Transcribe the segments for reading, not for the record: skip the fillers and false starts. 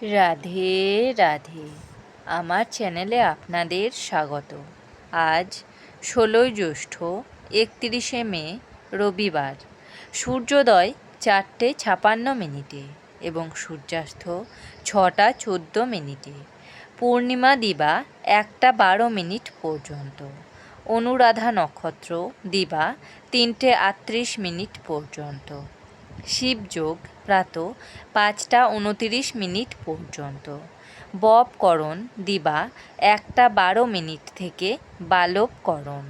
রাধে রাধে। আমার চ্যানেলে আপনাদের স্বাগত। আজ ১৬ই জ্যৈষ্ঠ ৩১শে মে রবিবার। সূর্যোদয় ৪:৫৬ এবং সূর্যাস্ত ৬:১৪। পূর্ণিমা দিবা ১:১২ পর্যন্ত। অনুরাধা নক্ষত্র দিবা ৩:৩৮ পর্যন্ত। শিবযোগ প্রাতঃ ৫:২৯ পর্যন্ত। ববকরণ দিবা ১:১২ থেকে বালবকরণ।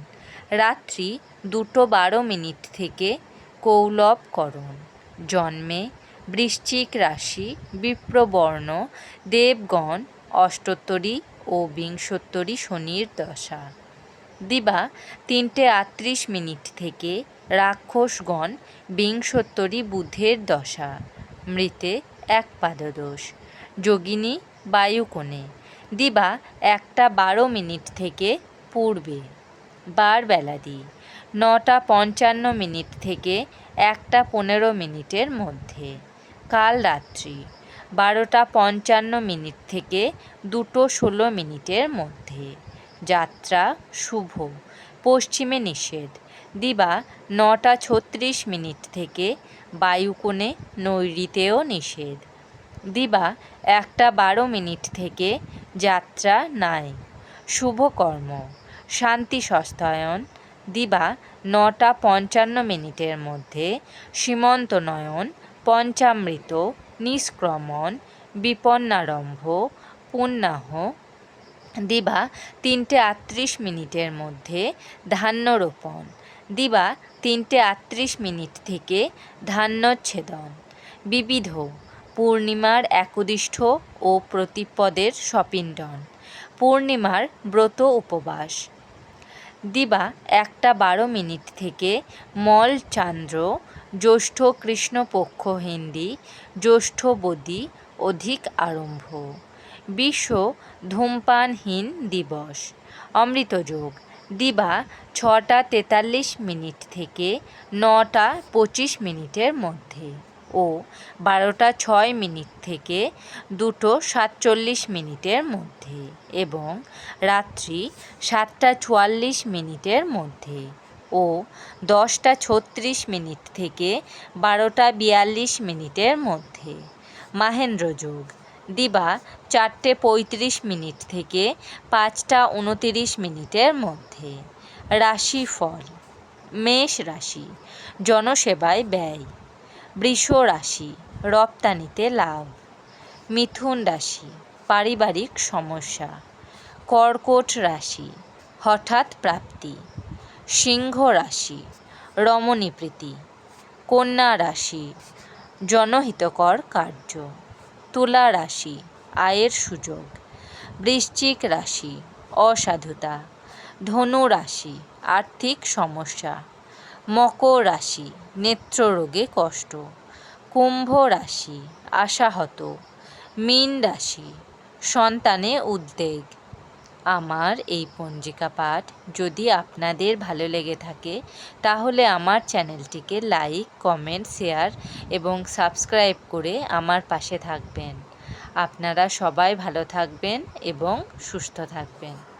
রাত্রি ২:১২ থেকে কৌলবকরণ। জন্মে বৃশ্চিক রাশি, বিপ্রবর্ণ, দেবগণ অষ্টোত্তরী ও বিংশোত্তরী শনির দশা। দিবা ৩:৩৮ থেকে রাক্ষসগণ বিংশোত্তরী বুধের দশা। মৃতে ১ পাদদোষ। যোগিনী বায়ুকোণে দিবা ১:১২ থেকে পূর্বে। বারবেলাদি ৯:৫৫ থেকে ১:১৫ মধ্যে। কাল রাত্রি ১২:৫৫ থেকে ২:১৬ মধ্যে। যাত্রা শুভ, পশ্চিমে নিষেধ। দিবা ৯:৩৬ থেকে বায়ুকোণে, নৈঋতেও নিষেধ। দিবা ১:১২ থেকে যাত্রা নাই। শুভকর্ম শান্তি সস্তায়ন। দিবা ৯:৫৫ মধ্যে সীমন্ত নয়ন, পঞ্চামৃত, নিষ্ক্রমণ, বিপন্নারম্ভ, পুণ্যাহ। দিবা ৩:৩৮ মধ্যে ধান্যরোপণ। দিবা ৩:৩৮ থেকে ধান্যচ্ছেদন। বিবিধ পূর্ণিমার একদিষ্ঠ ও প্রতিপদের সপিণ্ডন। পূর্ণিমার ব্রত উপবাস। দিবা ১:১২ থেকে মল চান্দ্র, জ্যৈষ্ঠ কৃষ্ণপক্ষ হিন্দি, জ্যৈষ্ঠ বদি অধিক আরম্ভ। বিশ্ব ধূমপানহীন দিবস। অমৃতযোগ দিবা ৬:৪৩ থেকে ৯:২৫ মধ্যে ও ১২:০৬ থেকে ২:৪৭ মধ্যে এবং রাত্রি ৭:৪৪ মধ্যে ও ১০:৩৬ থেকে ১২:৪২ মধ্যে। মাহেন্দ্রযোগ দিবা ৪:৩৫ থেকে ৫:২৯ মধ্যে। রাশিফল: মেষ রাশি জনসেবায় ব্যয়। বৃষ রাশি রপ্তানিতে লাভ। মিথুন রাশি পারিবারিক সমস্যা। কর্কট রাশি হঠাৎ প্রাপ্তি। সিংহ রাশি রমণীপ্রীতি। কন্যা রাশি জনহিতকর কার্য। তুলা রাশি আয়ের সুযোগ। বৃশ্চিক রাশি অসাধুতা। ধনু রাশি আর্থিক সমস্যা। মকর রাশি নেত্ররোগে কষ্ট। কুম্ভ রাশি আশাহত। মীন রাশি সন্তানে উদ্বেগ। আমার এই পঞ্জিকা পাঠ যদি আপনাদের ভালো লেগে থাকে তাহলে আমার চ্যানেলটিকে লাইক, কমেন্ট, শেয়ার এবং সাবস্ক্রাইব করে আমার পাশে থাকবেন। আপনারা সবাই ভালো থাকবেন এবং সুস্থ থাকবেন।